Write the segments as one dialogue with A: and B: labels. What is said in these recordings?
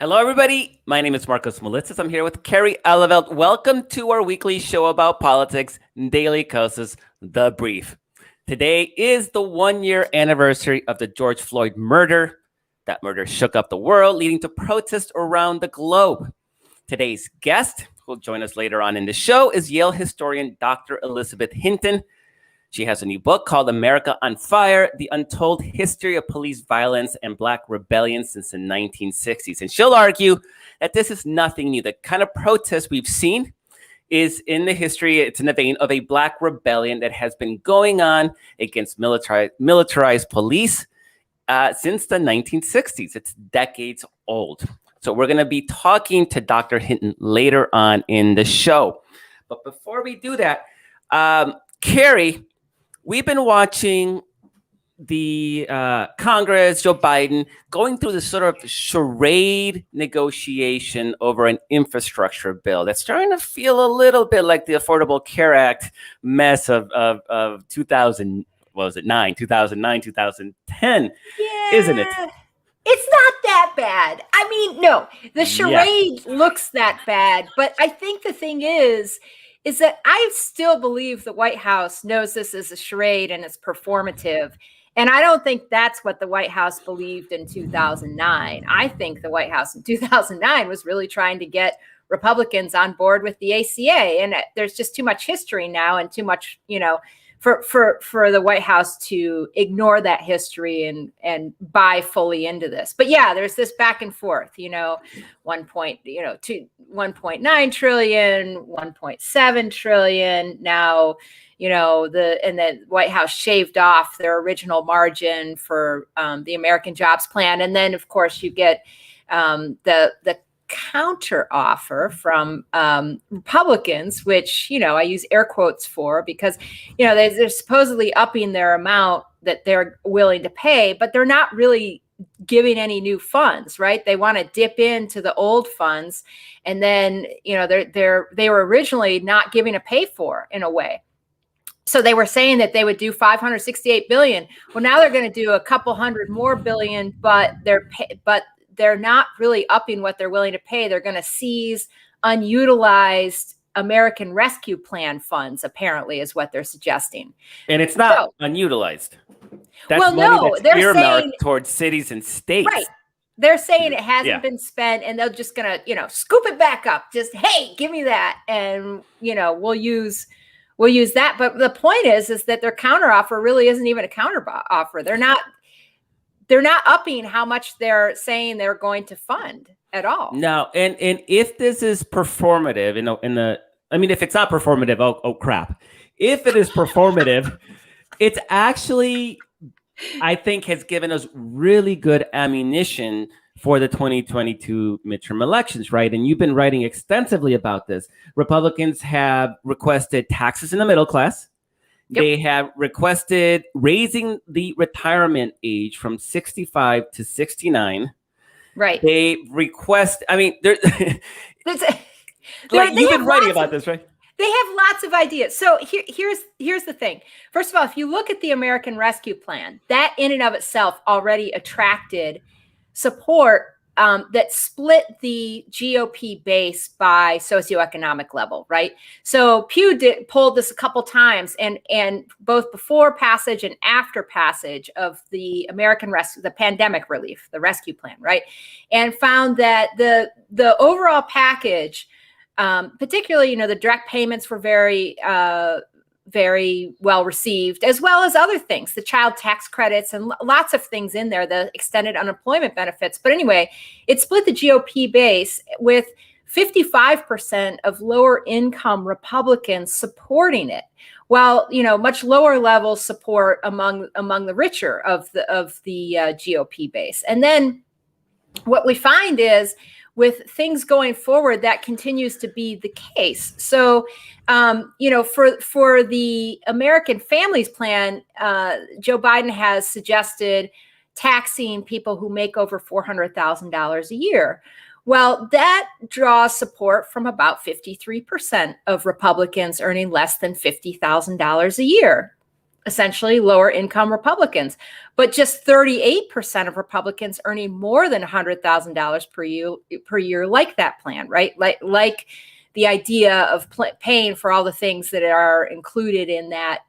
A: Hello, everybody. My name is Marcos Molitzis. I'm here with Carrie Elevelt. Welcome to our weekly show about politics, Daily Kos' The Brief. Today is the one-year anniversary of the George Floyd murder. That murder shook up the world, leading to protests around the globe. Today's guest, who will join us later on in the show, is Yale historian Dr. Elizabeth Hinton. She has a new book called America on Fire, The Untold History of Police Violence and Black Rebellion Since the 1960s. And she'll argue that this is nothing new. The kind of protest we've seen is in the history, it's in the vein of a Black rebellion that has been going on against militarized police since the 1960s. It's decades old. So we're going to be talking to Dr. Hinton later on in the show. But before we do that, Carrie, we've been watching the Congress, Joe Biden, going through this sort of charade negotiation over an infrastructure bill that's starting to feel a little bit like the Affordable Care Act mess of 2000, what was it, 2009, 2010, isn't it?
B: It's not that bad. I mean, no, the charade looks that bad, but I think the thing is that I still believe the White House knows this is a charade and it's performative. And I don't think that's what the White House believed in 2009. I think the White House in 2009 was really trying to get Republicans on board with the ACA. And there's just too much history now and too much, for the White House to ignore that history and buy fully into this. But yeah, there's this back and forth, 1.9 trillion, 1.7 trillion. Now, and the White House shaved off their original margin for the American Jobs Plan. And then, of course, you get the counter offer from Republicans, which, I use air quotes for because, they're supposedly upping their amount that they're willing to pay, but they're not really giving any new funds, right? They want to dip into the old funds. And then, they were originally not giving a pay for in a way. So they were saying that they would do 568 billion. Well, now they're going to do a couple hundred more billion, but they're not really upping what they're willing to pay. They're going to seize unutilized American Rescue Plan funds, apparently, is what they're suggesting.
A: And it's not unutilized. That's money that's earmarked towards cities and states. Right.
B: They're saying it hasn't been spent, and they're just going to, scoop it back up. Just, hey, give me that. And, we'll use that. But the point is that their counteroffer really isn't even a counteroffer. They're not upping how much they're saying they're going to fund at all.
A: No, and if this is performative, if it's not performative, oh crap. If it is performative, it's actually, I think, has given us really good ammunition for the 2022 midterm elections, right? And you've been writing extensively about this. Republicans have requested taxes in the middle class. Yep. They have requested raising the retirement age from 65 to 69.
B: Right.
A: They request, you've been writing about this, right?
B: They have lots of ideas. So here's the thing. First of all, if you look at the American Rescue Plan, that in and of itself already attracted support that split the GOP base by socioeconomic level, right? So Pew polled this a couple times, and both before passage and after passage of the the pandemic relief, the rescue plan, right? And found that the overall package, particularly, the direct payments were very well received, as well as other things, the child tax credits and lots of things in there, the extended unemployment benefits. But anyway, it split the GOP base with 55% of lower income Republicans supporting it, while, much lower level support among the richer of the GOP base. And then what we find is, with things going forward, that continues to be the case. So, for the American Families Plan, Joe Biden has suggested taxing people who make over $400,000 a year. Well, that draws support from about 53% of Republicans earning less than $50,000 a year. essentially lower income Republicans, but just 38% of Republicans earning more than $100,000 per year like that plan, right? Like the idea of paying for all the things that are included in that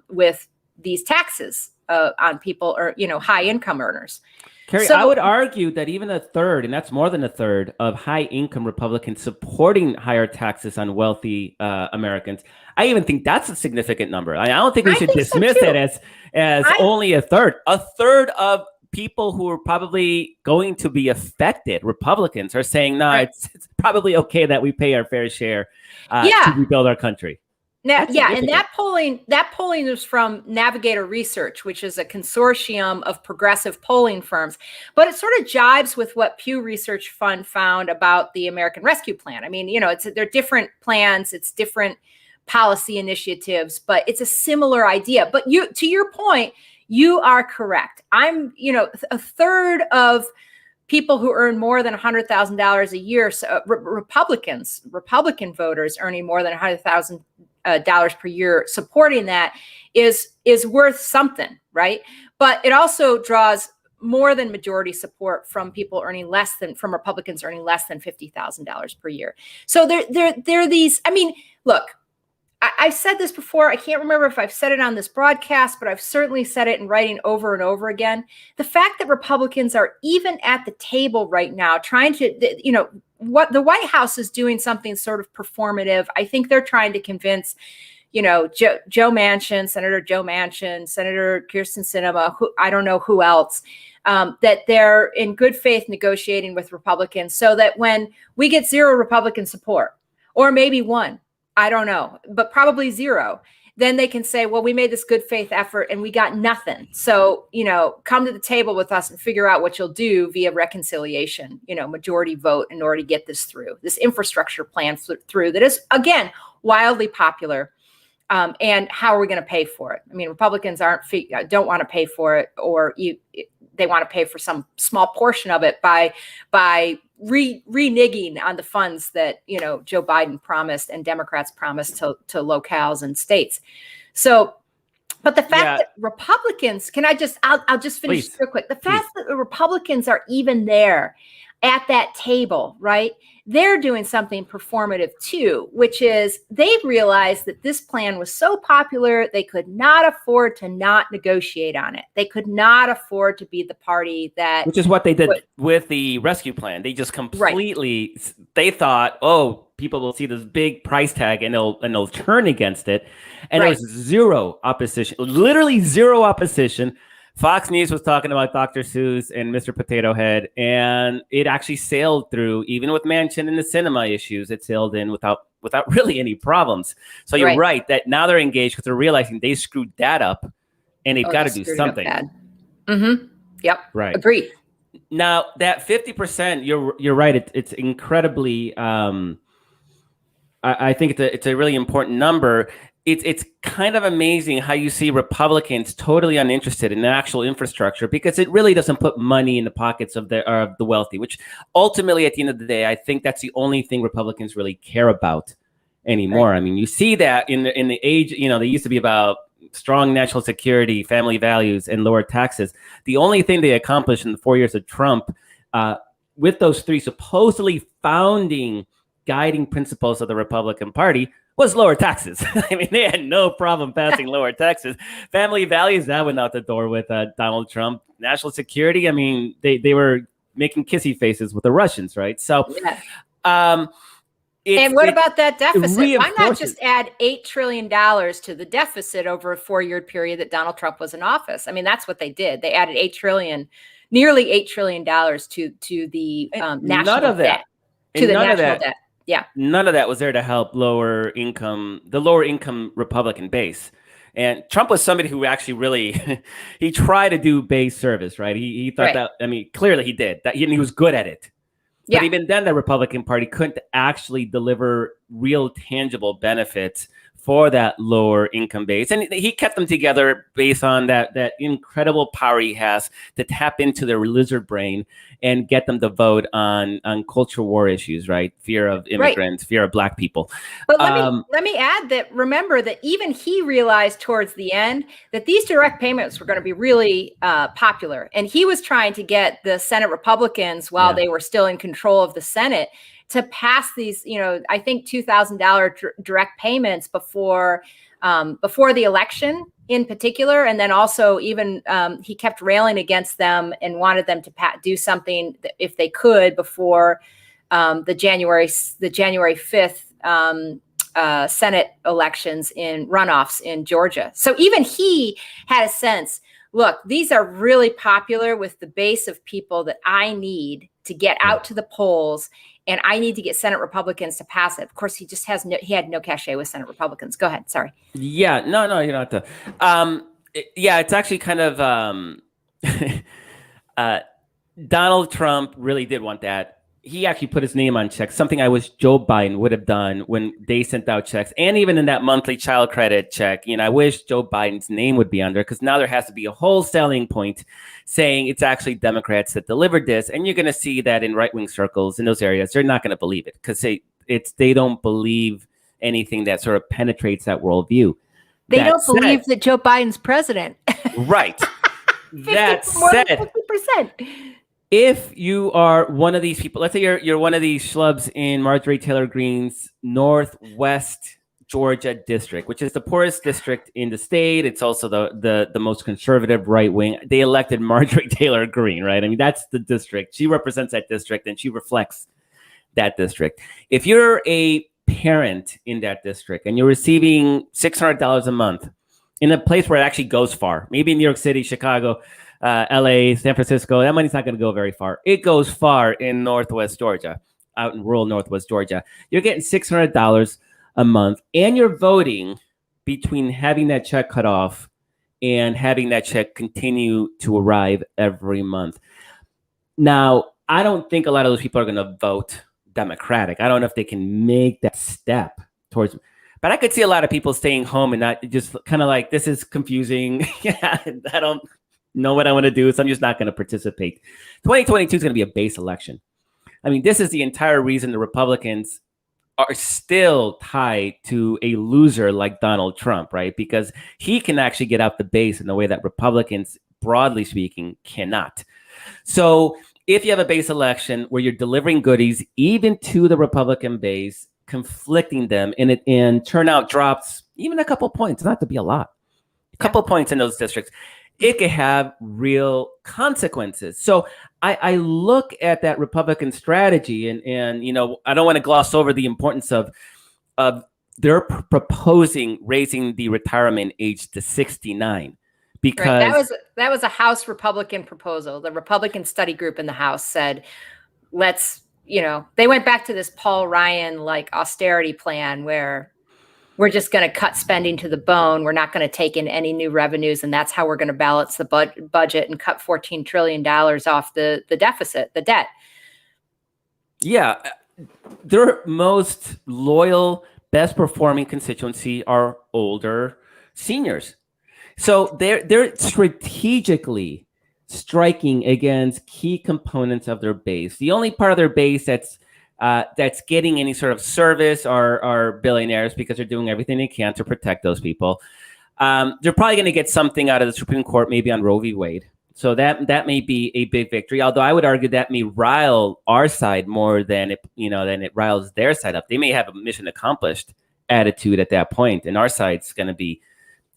B: with these taxes on people or, high income earners.
A: Carrie, I would argue that even a third, and that's more than a third, of high-income Republicans supporting higher taxes on wealthy Americans. I even think that's a significant number. I don't think we should dismiss it as only a third. A third of people who are probably going to be affected, Republicans, are saying, no, it's probably okay that we pay our fair share to rebuild our country.
B: Now, and that polling is from Navigator Research, which is a consortium of progressive polling firms. But it sort of jibes with what Pew Research Fund found about the American Rescue Plan. I mean, they're different plans, it's different policy initiatives, but it's a similar idea. But to your point, you are correct. A third of people who earn more than $100,000 a year, so Republican voters earning more than $100,000 per year supporting that is worth something, right? But it also draws more than majority support from people from Republicans earning less than $50,000 per year. So there are these. I mean, look, I've said this before. I can't remember if I've said it on this broadcast, but I've certainly said it in writing over and over again. The fact that Republicans are even at the table right now trying to, what the White House is doing something sort of performative. I think they're trying to convince, Senator Joe Manchin, Senator Kyrsten Sinema, I don't know who else, that they're in good faith negotiating with Republicans so that when we get zero Republican support, or maybe one, I don't know, but probably zero, then they can say, well, we made this good faith effort and we got nothing. So, come to the table with us and figure out what you'll do via reconciliation, majority vote in order to get this infrastructure plan through that is, again, wildly popular. And how are we going to pay for it? I mean, Republicans don't want to pay for it, or they want to pay for some small portion of it by reneging on the funds that Joe Biden promised and Democrats promised to locales and states. So, but the fact that Republicans, I'll just finish real quick. The fact that the Republicans are even there at that table, right? They're doing something performative too, which is they've realized that this plan was so popular, they could not afford to not negotiate on it. They could not afford to be the party that... Which
A: is what they did with the rescue plan. They just completely, they thought, people will see this big price tag and they'll turn against it. And there was zero opposition, literally zero opposition. Fox News was talking about Dr. Seuss and Mr. Potato Head, and it actually sailed through, even with Manchin and the cinema issues, it sailed in without really any problems. So you're right that now they're engaged because they're realizing they screwed that up, and they've got to do something.
B: Mm-hmm. Yep.
A: Right.
B: Agreed.
A: Now that 50%, you're right. It's incredibly. I think it's a really important number. It's kind of amazing how you see Republicans totally uninterested in the actual infrastructure because it really doesn't put money in the pockets of the wealthy, which ultimately at the end of the day, I think that's the only thing Republicans really care about anymore. Right. I mean, you see that in the age, they used to be about strong national security, family values, and lower taxes. The only thing they accomplished in the 4 years of Trump with those three supposedly founding guiding principles of the Republican Party was lower taxes. I mean, they had no problem passing lower taxes. Family values, that went out the door with Donald Trump. National security, I mean, they were making kissy faces with the Russians, right? So,
B: and what about that deficit? Why not just add $8 trillion to the deficit over a 4-year period that Donald Trump was in office? I mean, that's what they did. They added nearly $8 trillion to the national debt. To the national debt. Yeah.
A: None of that was there to help the lower income Republican base. And Trump was somebody who actually really, he tried to do base service, right? He thought that, I mean, clearly he did. That he was good at it. But even then, the Republican Party couldn't actually deliver real tangible benefits for that lower income base. And he kept them together based on that incredible power he has to tap into their lizard brain and get them to vote on culture war issues, right? Fear of immigrants, fear of Black people.
B: But let me add that, remember that even he realized towards the end that these direct payments were going to be really popular. And he was trying to get the Senate Republicans, while they were still in control of the Senate, to pass these, I think $2,000 direct payments before the election in particular. And then also even he kept railing against them and wanted them to do something if they could before the January 5th Senate elections in runoffs in Georgia. So even he had a sense, look, these are really popular with the base of people that I need to get out to the polls, and I need to get Senate Republicans to pass it. Of course, he had no cachet with Senate Republicans. Go ahead. Sorry.
A: Yeah, no, you don't have to. It's actually kind of Donald Trump really did want that. He actually put his name on checks, something I wish Joe Biden would have done when they sent out checks. And even in that monthly child credit check, I wish Joe Biden's name would be under, because now there has to be a whole selling point saying it's actually Democrats that delivered this. And you're going to see that in right-wing circles in those areas, they're not going to believe it, because they don't believe anything that sort of penetrates that worldview.
B: They don't believe that Joe Biden's president.
A: Right. That
B: more
A: said,
B: than 50%.
A: If you are one of these people, let's say you're one of these schlubs in Marjorie Taylor Greene's Northwest Georgia district, which is the poorest district in the state. It's also the most conservative right wing. They elected Marjorie Taylor Greene, right? I mean, that's the district. She represents that district and she reflects that district. If you're a parent in that district and you're receiving $600 a month in a place where it actually goes far, maybe in New York City, Chicago, LA, San Francisco, that money's not going to go very far. It goes far in Northwest Georgia, out in rural Northwest Georgia. You're getting $600 a month, and you're voting between having that check cut off and having that check continue to arrive every month. Now, I don't think a lot of those people are going to vote Democratic. I don't know if they can make that step towards, but I could see a lot of people staying home and not just kind of like, this is confusing. I don't know what I want to do, so I'm just not going to participate. 2022 is going to be a base election. I mean, this is the entire reason the Republicans are still tied to a loser like Donald Trump, right? Because he can actually get out the base in a way that Republicans, broadly speaking, cannot. So if you have a base election where you're delivering goodies even to the Republican base, conflicting them, and turnout drops even a couple points, not to be a lot, a couple points in those districts, it could have real consequences. So I look at that Republican strategy and I don't want to gloss over the importance of they're proposing raising the retirement age to 69 because
B: that was a House Republican proposal. The Republican study group in the House said, they went back to this Paul Ryan like austerity plan where we're just going to cut spending to the bone. We're not going to take in any new revenues. And that's how we're going to balance the budget and cut $14 trillion off the deficit, the debt.
A: Yeah. Their most loyal, best performing constituency are older seniors. So they're strategically striking against key components of their base. The only part of their base that's getting any sort of service are billionaires, because they're doing everything they can to protect those people. They're probably going to get something out of the Supreme Court, maybe on Roe v. Wade. So that may be a big victory. Although I would argue that may rile our side more than it riles their side up. They may have a mission accomplished attitude at that point, and our side's going to be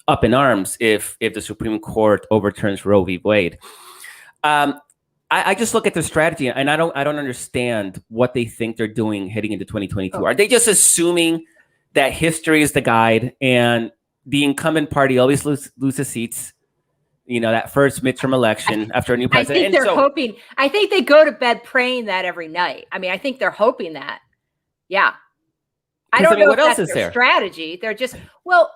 A: up in arms if the Supreme Court overturns Roe v. Wade. I just look at the strategy and I don't understand what they think they're doing heading into 2022. Are they just assuming that history is the guide and the incumbent party always loses seats? That first midterm election after a new president.
B: I think they're hoping. I think they go to bed praying that every night. I mean, I think they're hoping that. Yeah. I don't know
A: what
B: if
A: else
B: that's
A: is
B: their
A: there?
B: Strategy. They're just, no,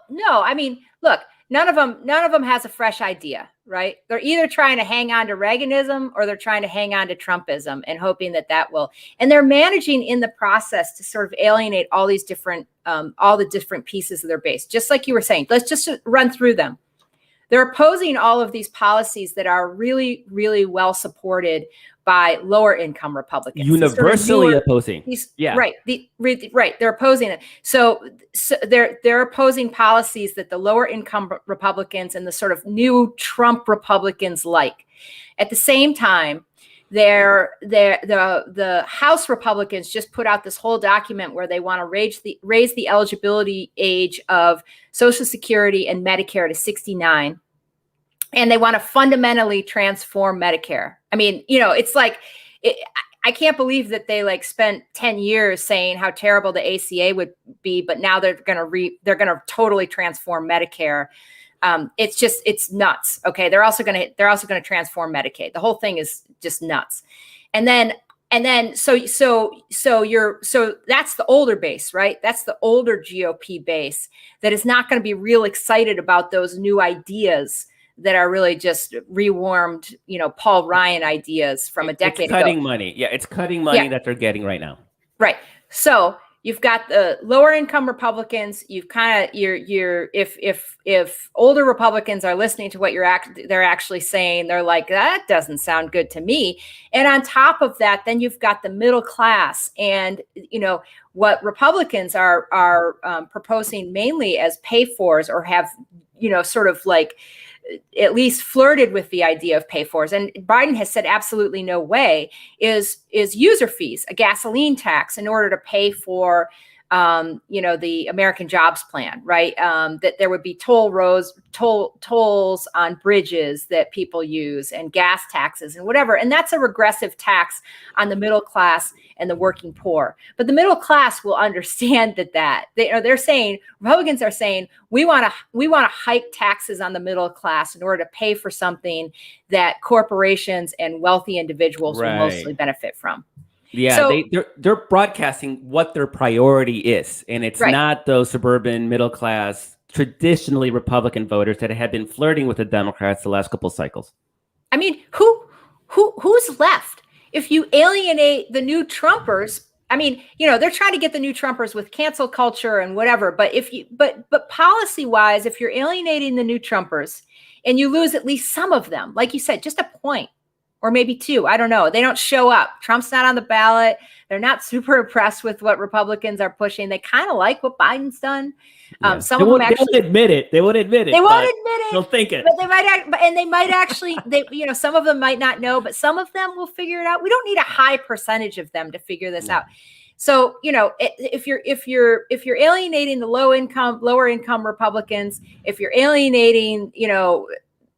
B: I mean, look, none of them has a fresh idea, right? They're either trying to hang on to Reaganism or they're trying to hang on to Trumpism and hoping that will, and they're managing in the process to sort of alienate all these different, all the different pieces of their base. Just like you were saying, let's just run through them. They're opposing all of these policies that are really, really well supported by lower income Republicans.
A: Universally opposing.
B: Right. Right. They're opposing it. So they're opposing policies that the lower income Republicans and the sort of new Trump Republicans like. At the same time, the House Republicans just put out this whole document where they want to raise the eligibility age of Social Security and Medicare to 69. And they want to fundamentally transform Medicare. I mean, it's like, I can't believe that they spent 10 years saying how terrible the ACA would be, but now they're going to totally transform Medicare. It's nuts. Okay. They're also going to transform Medicaid. The whole thing is just nuts. And then so that's the older base, right? That's the older GOP base that is not going to be real excited about those new ideas that are really just rewarmed, Paul Ryan ideas from a decade ago.
A: It's cutting money. Yeah, it's cutting money that they're getting right now.
B: Right. So you've got the lower income Republicans. You've kind of if older Republicans are listening to what they're actually saying, they're like, that doesn't sound good to me. And on top of that, then you've got the middle class, and what Republicans are proposing mainly as pay-fors, or have sort of at least flirted with the idea of pay-fors, and Biden has said absolutely no way, is user fees, a gasoline tax, in order to pay for the American Jobs Plan, right? That there would be tolls on bridges that people use, and gas taxes and whatever. And that's a regressive tax on the middle class and the working poor. But the middle class will understand that they're saying, Republicans are saying, we want to hike taxes on the middle class in order to pay for something that corporations and wealthy individuals will mostly benefit from.
A: Yeah, so, they're broadcasting what their priority is, and it's not those suburban middle class, traditionally Republican voters that have been flirting with the Democrats the last couple of cycles. I mean,
B: who's left? If you alienate the new Trumpers, I mean, they're trying to get the new Trumpers with cancel culture and whatever. But but policy wise, if you're alienating the new Trumpers and you lose at least some of them, like you said, just a point. Or maybe two. I don't know. They don't show up. Trump's not on the ballot. They're not super impressed with what Republicans are pushing. They kind of like what Biden's done. Some of them actually
A: won't admit it. They won't admit it.
B: They won't admit it.
A: They'll think it.
B: But they might actually. Some of them might not know, but some of them will figure it out. We don't need a high percentage of them to figure this out. So if you're alienating the lower income Republicans, if you're alienating,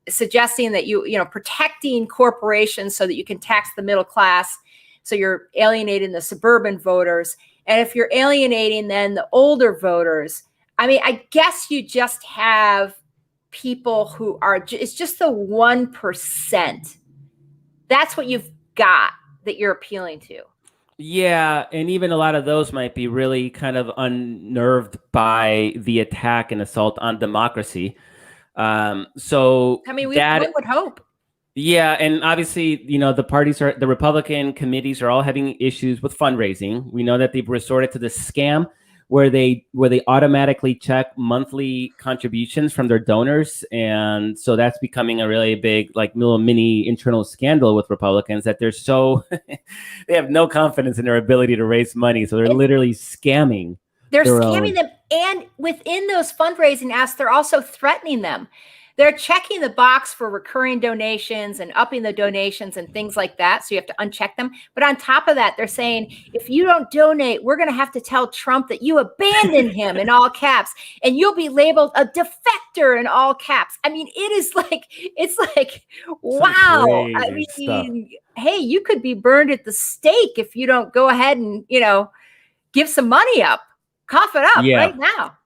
B: suggesting that protecting corporations so that you can tax the middle class, so you're alienating the suburban voters. And if you're alienating then the older voters, I mean, I guess you just have people who are, it's just the 1%. That's what you've got that you're appealing to.
A: Yeah, and even a lot of those might be really kind of unnerved by the attack and assault on democracy. So
B: I mean, one would hope.
A: Yeah, and obviously, the Republican committees are all having issues with fundraising. We know that they've resorted to the scam where they automatically check monthly contributions from their donors, and so that's becoming a really big, little mini internal scandal with Republicans, that they're so they have no confidence in their ability to raise money, so they're literally scamming.
B: They're scamming them, and within those fundraising asks, they're also threatening them. They're checking the box for recurring donations and upping the donations and things like that. So you have to uncheck them. But on top of that, they're saying, if you don't donate, we're going to have to tell Trump that you abandoned him in all caps, and you'll be labeled a defector in all caps. I mean, it's like, wow. I mean, hey, you could be burned at the stake if you don't go ahead and, give some money up. Cough it up right now.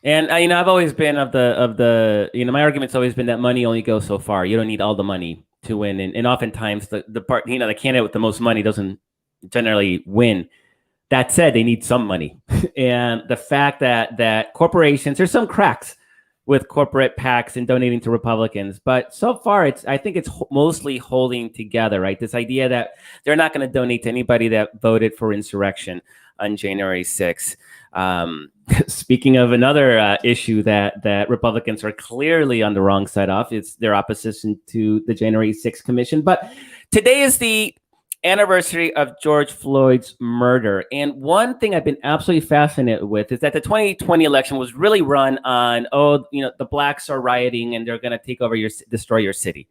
A: And I've always been of the my argument's always been that money only goes so far. You don't need all the money to win, and oftentimes the candidate with the most money doesn't generally win. That said, they need some money, and the fact that corporations, there's some cracks with corporate PACs and donating to Republicans. But so far, I think it's mostly holding together, right? This idea that they're not going to donate to anybody that voted for insurrection on January 6th. Speaking of another issue that Republicans are clearly on the wrong side of, it's their opposition to the January 6th Commission. But today is the anniversary of George Floyd's murder. And one thing I've been absolutely fascinated with is that the 2020 election was really run on, the blacks are rioting and they're going to take over destroy your city.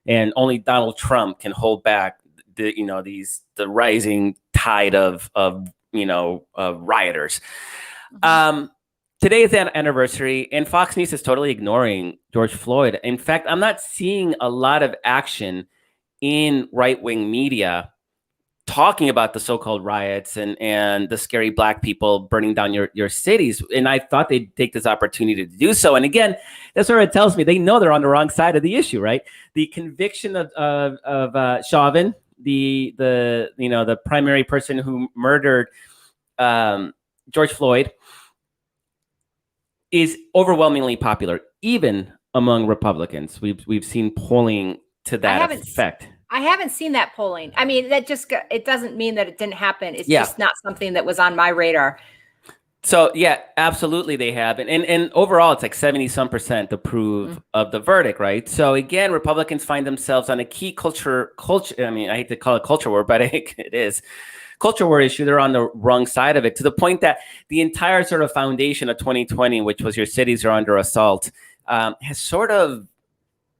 A: And only Donald Trump can hold back the rising tide of rioters. Today is an anniversary, and Fox News is totally ignoring George Floyd. In fact, I'm not seeing a lot of action in right-wing media talking about the so-called riots and the scary black people burning down your cities. And I thought they'd take this opportunity to do so. And again, that's where it tells me they know they're on the wrong side of the issue, right? The conviction of Chauvin, the primary person who murdered George Floyd, is overwhelmingly popular, even among Republicans. We've seen polling to that effect.
B: I haven't seen that polling. I mean, it doesn't mean that it didn't happen. It's just not something that was on my radar.
A: So yeah, absolutely they have. And overall, it's like 70-some% approve of the verdict, right? So again, Republicans find themselves on a key culture. I mean, I hate to call it culture war, but I think it is. Culture war issue, they're on the wrong side of it, to the point that the entire sort of foundation of 2020, which was your cities are under assault, has sort of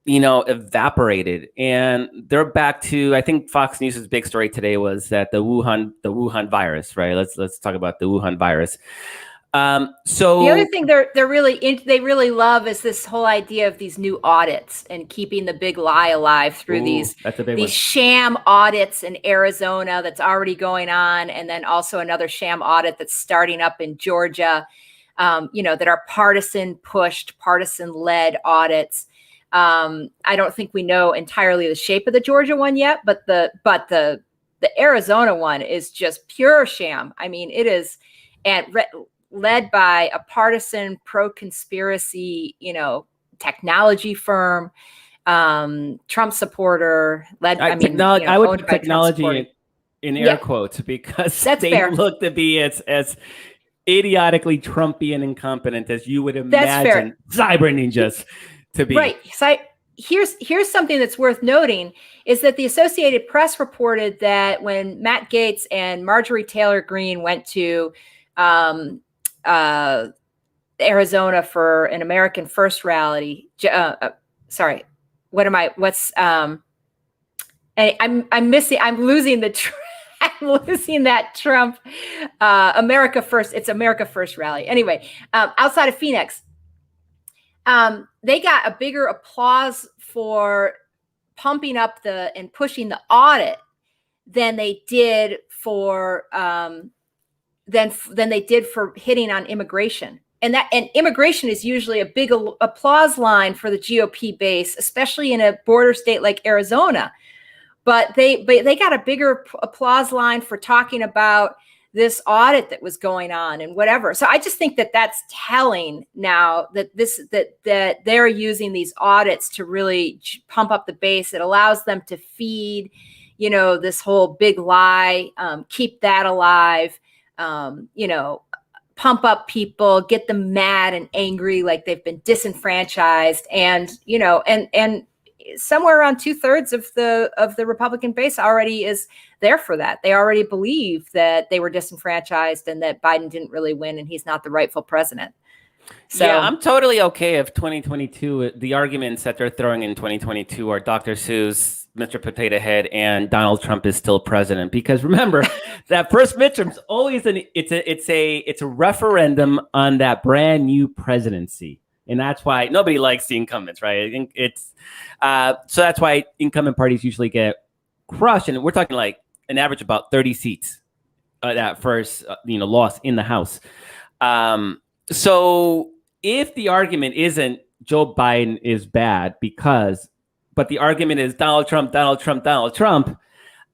A: evaporated, and they're back to, I think Fox News' big story today was that the Wuhan virus, right? Let's talk about the Wuhan virus. So
B: the other thing they really love is this whole idea of these new audits and keeping the big lie alive through these sham audits in Arizona that's already going on, and then also another sham audit that's starting up in Georgia. That are partisan pushed, partisan led audits. I don't think we know entirely the shape of the Georgia one yet, but the Arizona one is just pure sham. I mean, it is led by a partisan pro-conspiracy, technology firm, Trump supporter.
A: I would put technology in air quotes, because they look to be as idiotically Trumpian and incompetent as you would imagine cyber ninjas to be.
B: Right. So here's something that's worth noting is that the Associated Press reported that when Matt Gaetz and Marjorie Taylor Greene went to Arizona for an American First rally, I'm losing that Trump America First. It's America First rally. Anyway, outside of Phoenix, they got a bigger applause for pumping up and pushing the audit than they did for than they did for hitting on immigration. And immigration is usually a big applause line for the GOP base, especially in a border state like Arizona. But they got a bigger applause line for talking about this audit that was going on and whatever. So I just think that that's telling now that that they're using these audits to really pump up the base. It allows them to feed, this whole big lie, keep that alive, pump up people, get them mad and angry, like they've been disenfranchised, and somewhere around 2/3 of the Republican base already is there for that. They already believe that they were disenfranchised and that Biden didn't really win and he's not the rightful president. So
A: yeah, I'm totally okay if 2022, the arguments that they're throwing in 2022 are Dr. Seuss, Mr. Potato Head, and Donald Trump is still president. Because remember, that first midterm's always it's a referendum on that brand new presidency. And that's why nobody likes the incumbents, right? I think it's so that's why incumbent parties usually get crushed. And we're talking like an average about 30 seats that first loss in the House. So if the argument isn't Joe Biden is bad but the argument is Donald Trump,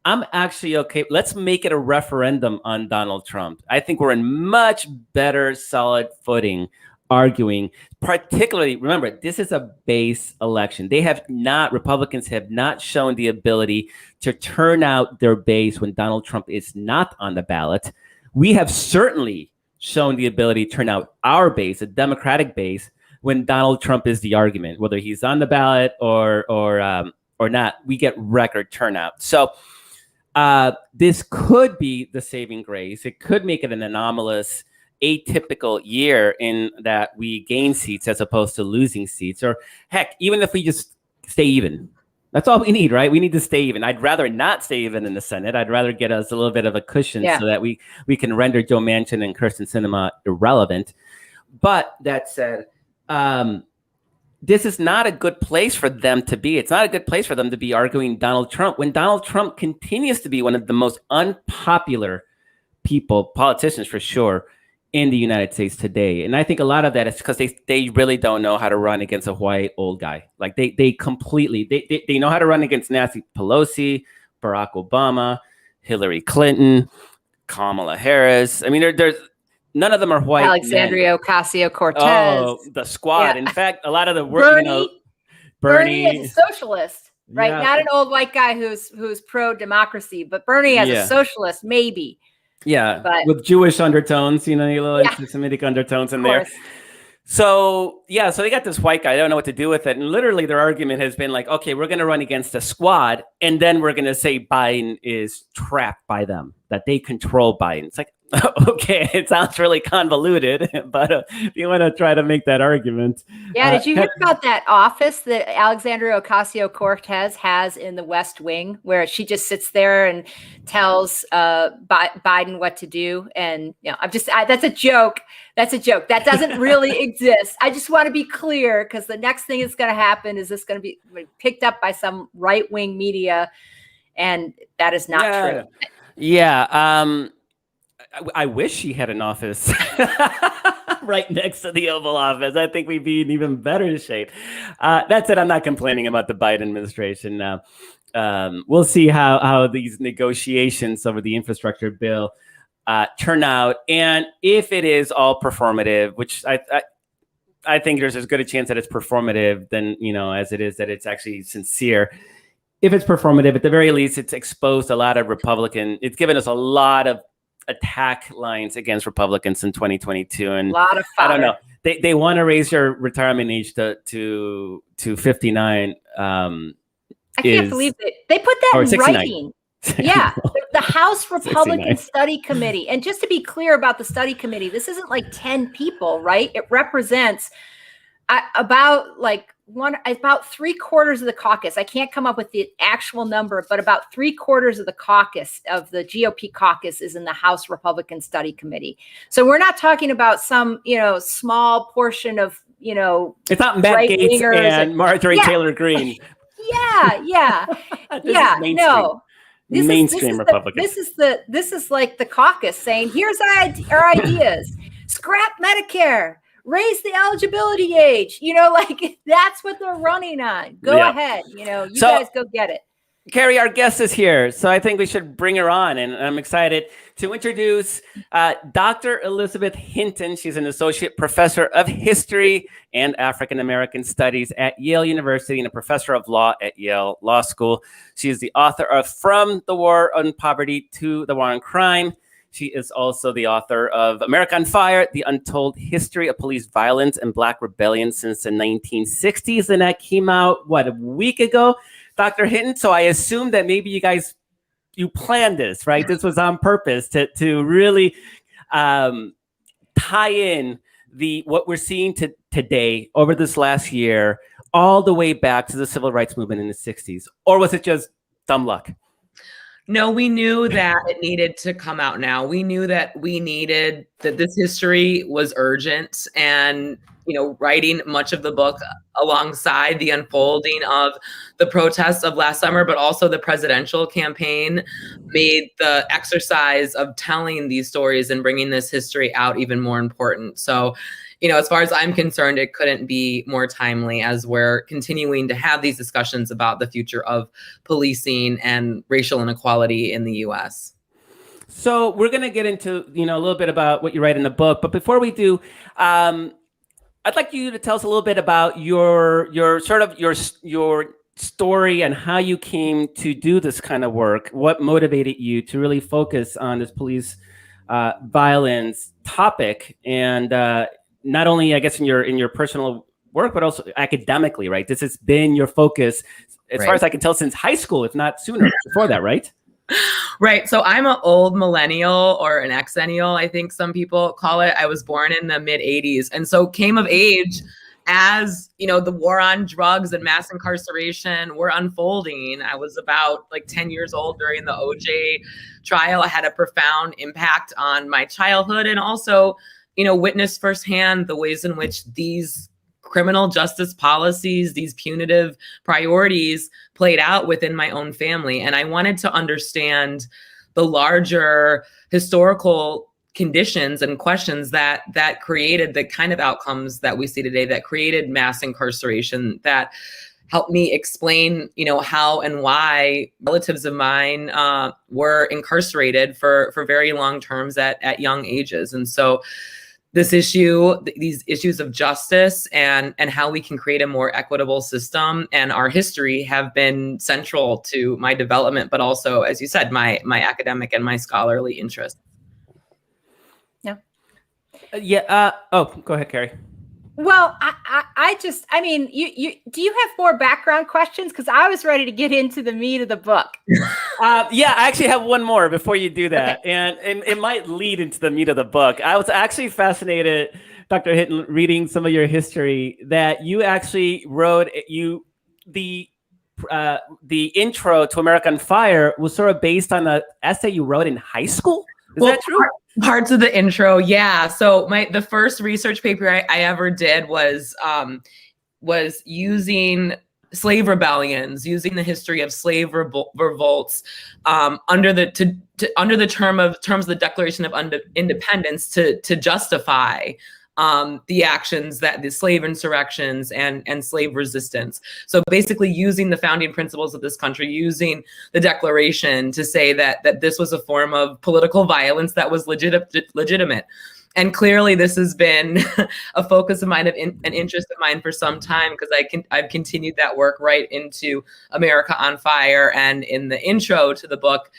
A: I'm actually okay. Let's make it a referendum on Donald Trump. I think we're in much better solid footing arguing, particularly, remember, this is a base election. Republicans have not shown the ability to turn out their base when Donald Trump is not on the ballot. We have certainly shown the ability to turn out our base, a Democratic base, when Donald Trump is the argument, whether he's on the ballot or not. We get record turnout. So this could be the saving grace. It could make it an anomalous, atypical year in that we gain seats as opposed to losing seats. Or heck, even if we just stay even. That's all we need, right? We need to stay even. I'd rather not stay even in the Senate. I'd rather get us a little bit of a cushion so that we can render Joe Manchin and Kyrsten Sinema irrelevant. But that said, this is not a good place for them to be. It's not a good place for them to be arguing Donald Trump when Donald Trump continues to be one of the most unpopular politicians for sure, in the United States today. And I think a lot of that is because they really don't know how to run against a white old guy. Like they know how to run against Nancy Pelosi, Barack Obama, Hillary Clinton, Kamala Harris. I mean, there's none of them are white.
B: Alexandria Ocasio-Cortez.
A: Oh, the squad. Yeah. In fact, a lot of the work,
B: Bernie is a socialist, right? Yeah. Not an old white guy who's pro-democracy, but Bernie as a socialist, maybe.
A: Yeah, but with Jewish undertones, little anti-Semitic undertones in there. So they got this white guy. I don't know what to do with it. And literally their argument has been like, okay, we're going to run against a squad. And then we're going to say Biden is trapped by them, that they control Biden. It's like, okay, it sounds really convoluted, but if you want to try to make that argument.
B: Yeah, did you hear about that office that Alexandria Ocasio-Cortez has in the West Wing, where she just sits there and tells Biden what to do? And that's a joke. That's a joke. That doesn't really exist. I just want to be clear, because the next thing that's going to happen is this going to be picked up by some right-wing media, and that is not true.
A: Yeah. I wish she had an office right next to the Oval Office. I think we'd be in even better shape. That said, I'm not complaining about the Biden administration now. We'll see how these negotiations over the infrastructure bill turn out. And if it is all performative, which I think there's as good a chance that it's performative than, as it is that it's actually sincere. If it's performative, at the very least, it's exposed a lot of it's given us a lot of attack lines against Republicans in 2022, and
B: a lot of fodder.
A: I don't know. They want to raise your retirement age to 59.
B: I can't believe it. They put that in 69. Writing. Yeah, the House Republican 69. Study Committee. And just to be clear about the study committee, this isn't like 10 people, right? It represents about 3/4 of the caucus. I can't come up with the actual number, but about 3/4 of the caucus of the GOP caucus is in the House Republican Study Committee. So we're not talking about some, small portion of,
A: it's not Matt Gaetz and Marjorie Taylor Greene.
B: Yeah. No.
A: Mainstream Republican.
B: This is like the caucus saying, here's our ideas. Scrap Medicare. Raise the eligibility age. That's what they're running on. Go ahead. You guys go get it.
A: Carrie, our guest is here, so I think we should bring her on. And I'm excited to introduce Dr. Elizabeth Hinton. She's an associate professor of history and African American studies at Yale University and a professor of law at Yale Law School. She is the author of From the War on Poverty to the War on Crime. She is also the author of America on Fire, The Untold History of Police Violence and Black Rebellion since the 1960s. And that came out, a week ago, Dr. Hinton? So I assume that maybe you planned this, right? This was on purpose to really tie in what we're seeing today over this last year, all the way back to the civil rights movement in the 60s. Or was it just dumb luck?
C: No, we knew that it needed to come out now. We knew that that this history was urgent, and, writing much of the book alongside the unfolding of the protests of last summer, but also the presidential campaign, made the exercise of telling these stories and bringing this history out even more important. So, as far as I'm concerned, it couldn't be more timely as we're continuing to have these discussions about the future of policing and racial inequality in the U.S.
A: So we're going to get into, a little bit about what you write in the book. But before we do, I'd like you to tell us a little bit about your story and how you came to do this kind of work. What motivated you to really focus on this police violence topic, and not only, I guess, in your personal work, but also academically, right? This has been your focus, as far as I can tell, since high school, if not sooner before that, right?
C: Right. So I'm an old millennial, or an exennial, I think some people call it. I was born in the mid 80s. And so came of age as, the war on drugs and mass incarceration were unfolding. I was about 10 years old during the OJ trial. I had a profound impact on my childhood, and also, witnessed firsthand the ways in which these criminal justice policies, these punitive priorities played out within my own family. And I wanted to understand the larger historical conditions and questions that created the kind of outcomes that we see today, that created mass incarceration, that helped me explain, how and why relatives of mine were incarcerated for very long terms at young ages. And so these issues of justice and how we can create a more equitable system and our history have been central to my development, but also, as you said, my academic and my scholarly interests.
A: Yeah. Go ahead, Carrie.
B: Well, you do you have more background questions? Because I was ready to get into the meat of the book.
A: Yeah, I actually have one more before you do that. Okay. And it might lead into the meat of the book. I was actually fascinated, Dr. Hinton, reading some of your history, that you actually wrote the intro to America on Fire was sort of based on an essay you wrote in high school. Is that true?
C: Parts of the intro, yeah. So the first research paper I ever did was using slave rebellions, using the history of slave revolts under the terms of the Declaration of Independence to justify the actions, that the slave insurrections and slave resistance. So basically using the founding principles of this country, using the Declaration to say that this was a form of political violence that was legitimate. And clearly this has been a focus of mine, an interest of mine for some time, because I've continued that work right into America on Fire. And in the intro to the book,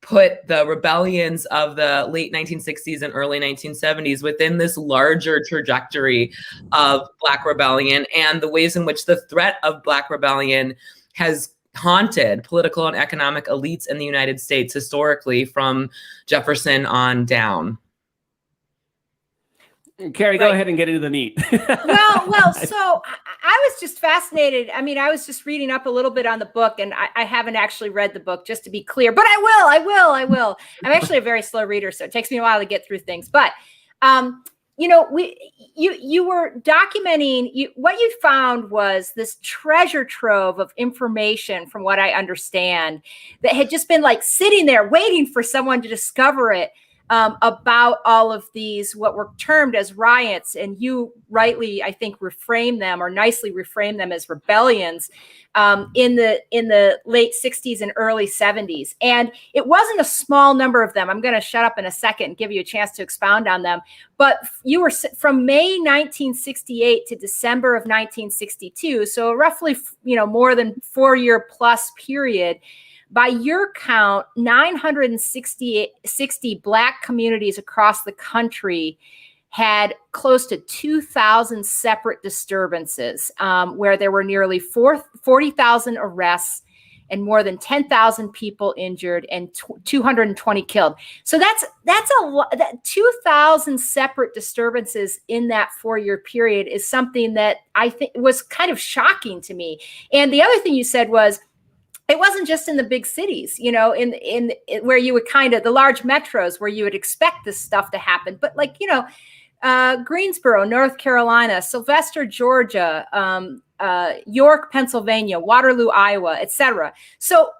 C: put the rebellions of the late 1960s and early 1970s within this larger trajectory of Black rebellion, and the ways in which the threat of Black rebellion has haunted political and economic elites in the United States historically, from Jefferson on down.
A: Carrie, go ahead and get into the meat.
B: Well, so I was just fascinated. I mean, I was just reading up a little bit on the book, and I haven't actually read the book, just to be clear, but I will. I'm actually a very slow reader, so it takes me a while to get through things. But, you were documenting, what you found was this treasure trove of information, from what I understand, that had just been sitting there waiting for someone to discover it. About all of these, what were termed as riots, and you rightly, I think, nicely reframe them as rebellions in the late 60s and early 70s. And it wasn't a small number of them. I'm going to shut up in a second and give you a chance to expound on them. But you were from May 1968 to December of 1962, so roughly, more than 4-year plus period. By your count, 960 Black communities across the country had close to 2,000 separate disturbances, where there were nearly 40,000 arrests and more than 10,000 people injured and 220 killed. So that's a lot. That 2,000 separate disturbances in that 4-year period is something that I think was kind of shocking to me. And the other thing you said was, it wasn't just in the big cities, in where you would the large metros where you would expect this stuff to happen. But Greensboro, North Carolina, Sylvester, Georgia, York, Pennsylvania, Waterloo, Iowa, etc. So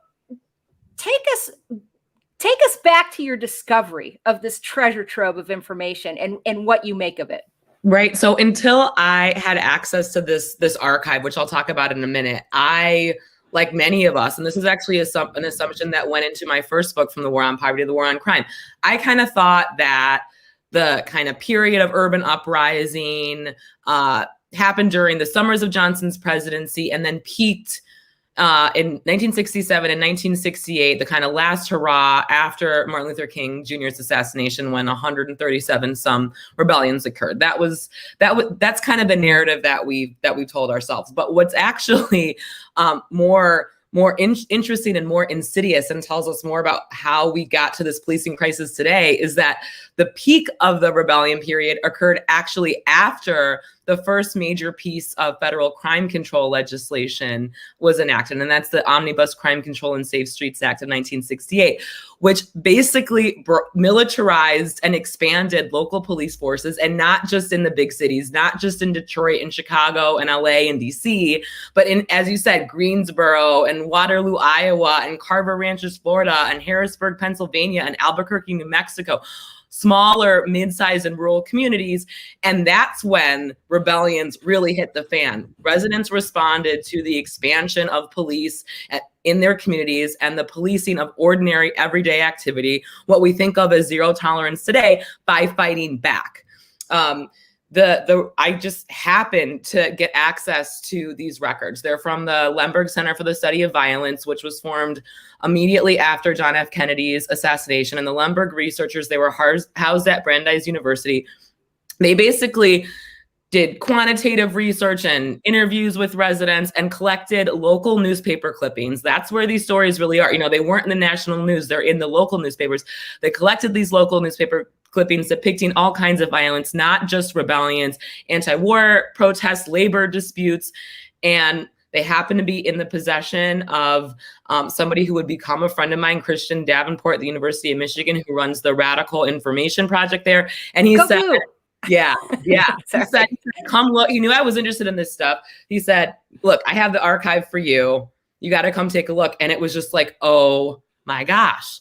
B: take us back to your discovery of this treasure trove of information and what you make of it.
C: Right. So until I had access to this archive, which I'll talk about in a minute, like many of us, and this is actually an assumption that went into my first book, From the War on Poverty to the War on Crime, I kind of thought that the kind of period of urban uprising happened during the summers of Johnson's presidency and then peaked in 1967 and 1968, the kind of last hurrah after Martin Luther King Jr.'s assassination, when 137 some rebellions occurred. That's kind of the narrative that we told ourselves. But what's actually more interesting and more insidious, and tells us more about how we got to this policing crisis today, is that the peak of the rebellion period occurred actually after the first major piece of federal crime control legislation was enacted, and that's the Omnibus Crime Control and Safe Streets Act of 1968, which basically militarized and expanded local police forces, and not just in the big cities, not just in Detroit and Chicago and LA and DC, but in, as you said, Greensboro and Waterloo, Iowa, and Carver Ranches, Florida, and Harrisburg, Pennsylvania, and Albuquerque, New Mexico. Smaller, mid-sized, and rural communities. And that's when rebellions really hit the fan. Residents responded to the expansion of police in their communities and the policing of ordinary, everyday activity, what we think of as zero tolerance today, by fighting back. I just happened to get access to these records. They're from the Lemberg Center for the Study of Violence, which was formed immediately after John F. Kennedy's assassination. And the Lemberg researchers, they were housed at Brandeis University. They basically did quantitative research and interviews with residents and collected local newspaper clippings. That's where these stories really are. You know, they weren't in the national news, they're in the local newspapers. They collected these local newspaper clippings depicting all kinds of violence, not just rebellions, anti-war protests, labor disputes, and they happen to be in the possession of somebody who would become a friend of mine, Christian Davenport at the University of Michigan, who runs the Radical Information Project there. And he said, yeah. He said, come look. He knew I was interested in this stuff. He said, look, I have the archive for you. You got to come take a look. And it was just like, oh my gosh.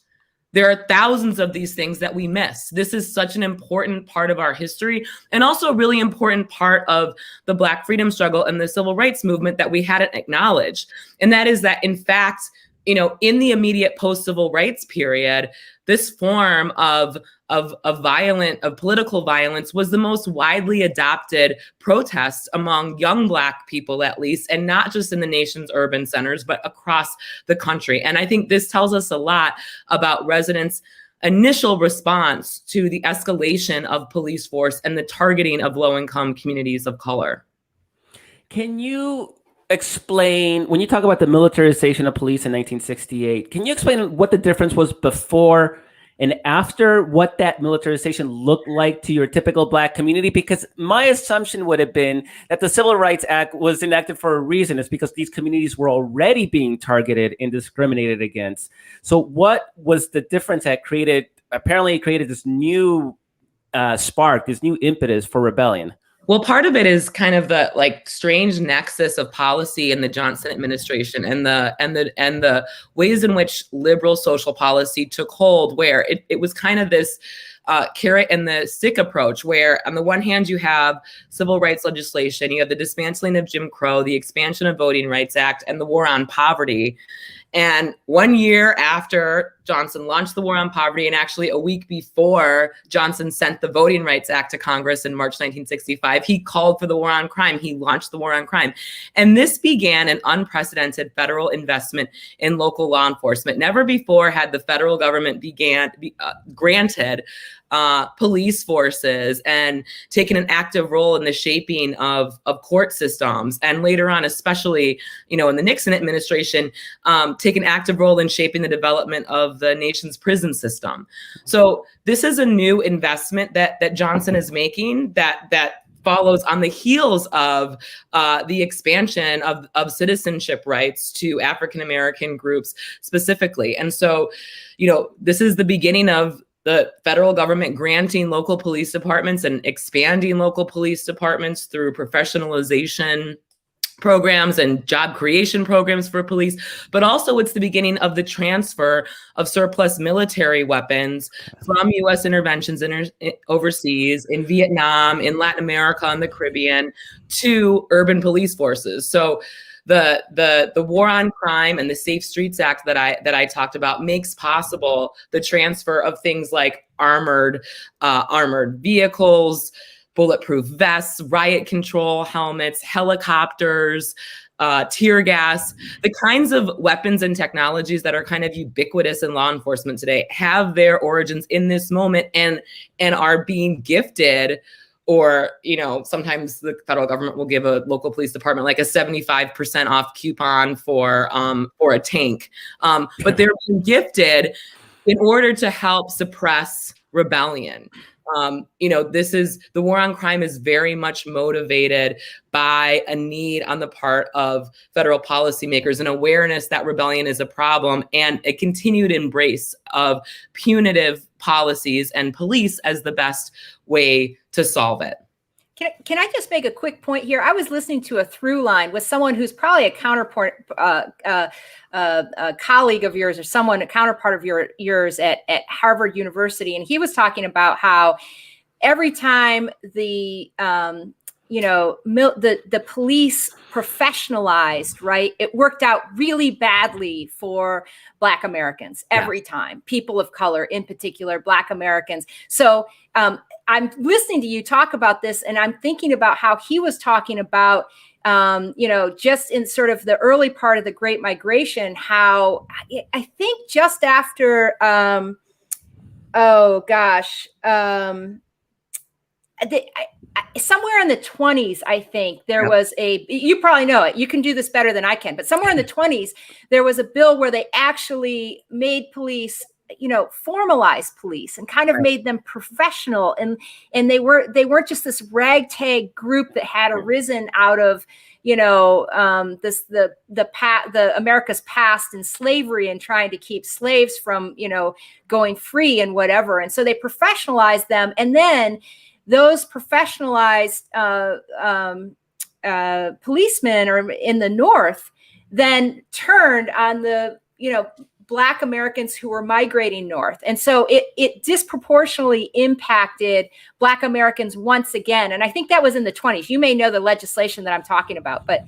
C: There are thousands of these things that we miss. This is such an important part of our history, and also a really important part of the Black freedom struggle and the civil rights movement that we hadn't acknowledged. And that is that, in fact, you know, in the immediate post-civil rights period, this form of political violence was the most widely adopted protest among young Black people, at least, and not just in the nation's urban centers, but across the country. And I think this tells us a lot about residents' initial response to the escalation of police force and the targeting of low-income communities of color.
A: Can you explain, when you talk about the militarization of police in 1968, can you explain what the difference was before and after, what that militarization looked like to your typical Black community? Because my assumption would have been that the Civil Rights Act was enacted for a reason. It's because these communities were already being targeted and discriminated against. So what was the difference that apparently created this new spark, this new impetus for rebellion?
C: Well, part of it is kind of the strange nexus of policy in the Johnson administration and the ways in which liberal social policy took hold, where it was kind of this carrot and the stick approach, where on the one hand you have civil rights legislation, you have the dismantling of Jim Crow, the expansion of Voting Rights Act, and the war on poverty. And 1 year after Johnson launched the war on poverty, and actually a week before Johnson sent the Voting Rights Act to Congress in March 1965, he called for the war on crime. He launched the war on crime. And this began an unprecedented federal investment in local law enforcement. Never before had the federal government granted police forces and taken an active role in the shaping of court systems. And later on, especially, in the Nixon administration, take an active role in shaping the development of the nation's prison system. So this is a new investment that Johnson is making that follows on the heels of the expansion of citizenship rights to African-American groups specifically. And so, this is the beginning of the federal government granting local police departments and expanding local police departments through professionalization programs and job creation programs for police, but also it's the beginning of the transfer of surplus military weapons from U.S. interventions overseas, in Vietnam, in Latin America, and the Caribbean, to urban police forces. So the war on crime and the Safe Streets Act that I talked about makes possible the transfer of things like armored vehicles, bulletproof vests, riot control helmets, helicopters, tear gas. The kinds of weapons and technologies that are kind of ubiquitous in law enforcement today have their origins in this moment and are being gifted. Or, sometimes the federal government will give a local police department like a 75% off coupon for a tank. But they're being gifted in order to help suppress rebellion. The war on crime is very much motivated by a need on the part of federal policymakers, an awareness that rebellion is a problem, and a continued embrace of punitive policies and police as the best way to solve it.
B: Can I just make a quick point here? I was listening to a through line with someone who's probably a counterpart, a colleague of yours, or a counterpart of yours at Harvard University, and he was talking about how every time the police professionalized, right, it worked out really badly for Black Americans every time, people of color in particular, Black Americans. So I'm listening to you talk about this, and I'm thinking about how he was talking about, just in sort of the early part of the Great Migration, how I think just after, somewhere in the 20s, I think there was you probably know it. You can do this better than I can, but somewhere in the 20s, there was a bill where they actually made police, formalized police and kind of made them professional. And they weren't just this ragtag group that had arisen out of, the America's past in slavery and trying to keep slaves from, going free and whatever. And so they professionalized them. And then those professionalized policemen or in the North then turned on the, Black Americans who were migrating north. And so it disproportionately impacted Black Americans once again. And I think that was in the 20s. You may know the legislation that I'm talking about, but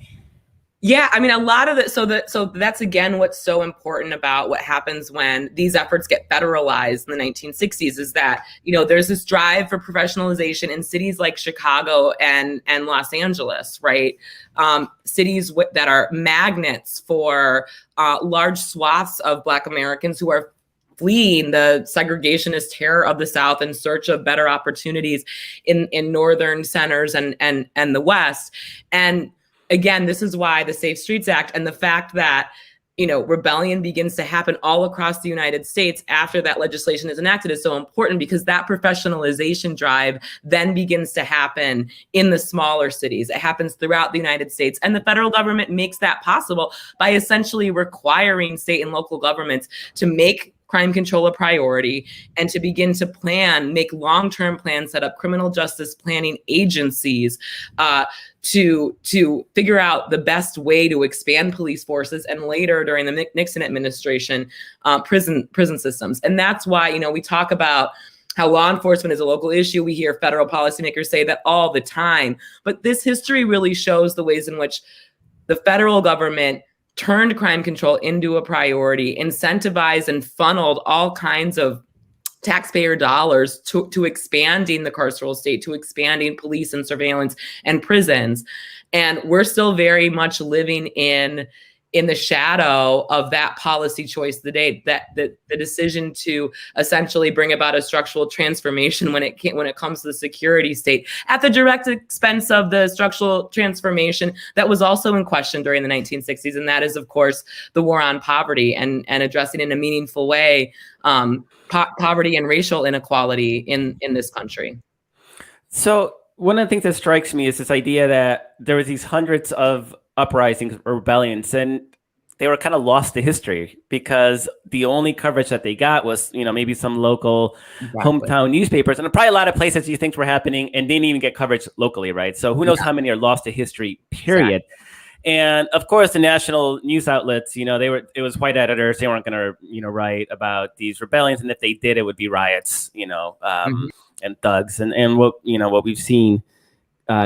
C: yeah, I mean, a lot of it. So that's, again, what's so important about what happens when these efforts get federalized in the 1960s is that, there's this drive for professionalization in cities like Chicago and Los Angeles, right? Cities that are magnets for large swaths of Black Americans who are fleeing the segregationist terror of the South in search of better opportunities in northern centers and the West. And again, this is why the Safe Streets Act and the fact that, rebellion begins to happen all across the United States after that legislation is enacted is so important, because that professionalization drive then begins to happen in the smaller cities. It happens throughout the United States. And the federal government makes that possible by essentially requiring state and local governments to make crime control a priority and to begin to make long-term plans, set up criminal justice planning agencies to figure out the best way to expand police forces, and later during the Nixon administration, prison systems. And that's why, we talk about how law enforcement is a local issue. We hear federal policymakers say that all the time, but this history really shows the ways in which the federal government turned crime control into a priority, incentivized and funneled all kinds of taxpayer dollars to expanding the carceral state, to expanding police and surveillance and prisons. And we're still very much living in the shadow of that policy choice today, that the decision to essentially bring about a structural transformation when it comes to the security state, at the direct expense of the structural transformation that was also in question during the 1960s. And that is, of course, the war on poverty and addressing in a meaningful way poverty and racial inequality in this country.
A: So one of the things that strikes me is this idea that there was these hundreds of uprisings or rebellions, and they were kind of lost to history because the only coverage that they got was, maybe some local hometown newspapers, and probably a lot of places these things were happening and didn't even get coverage locally, right? So who knows how many are lost to history, period. Exactly. And of course, the national news outlets, it was white editors. They weren't going to, write about these rebellions, and if they did, it would be riots, and thugs, and what we've seen